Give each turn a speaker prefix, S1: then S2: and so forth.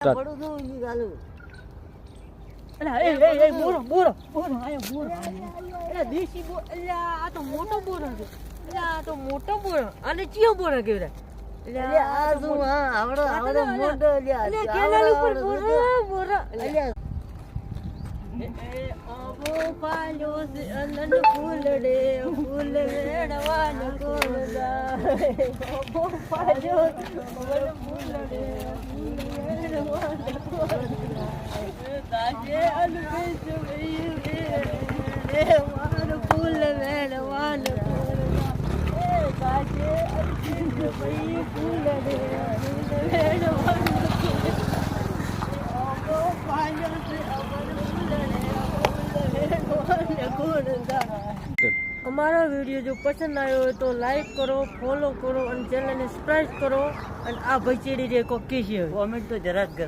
S1: બડું દઉં ઈ ગાલું.
S2: અલા એ બોરો આયો બોરો. અલા દેશી બોરો. અલા આ તો મોટો બોરો છે. અલા આ તો મોટો બોરો. અને ચિયો બોરો કેવડા.
S1: એટલે આ શું હા આવડો મોટો લ્યા.
S2: અલા કેનાલ ઉપર બોરો. અલા આવો પાલ્યો છે અનન ફૂલડે ફૂલ વેડવાનો કોણ જાય. આવો પાલ્યો છે અનન ફૂલડે ફૂલ વેડવાનો કોણ જાય. તાજે અલબેસ વે મારો ફૂલ વેડવાનો કોણ જાય. તાજે અલબેસ ફૂલડે ફૂલ વેડવાનો આવો પાલ્યો છે અમારો વિડીયો જો પસંદ આવ્યો હોય તો લાઈક કરો, ફોલો કરો અને ચેનલને સબસ્ક્રાઇબ કરો. અને આ ભાઈ ચેડી રે કોકી છે
S1: કોમેન્ટ તો જરા જ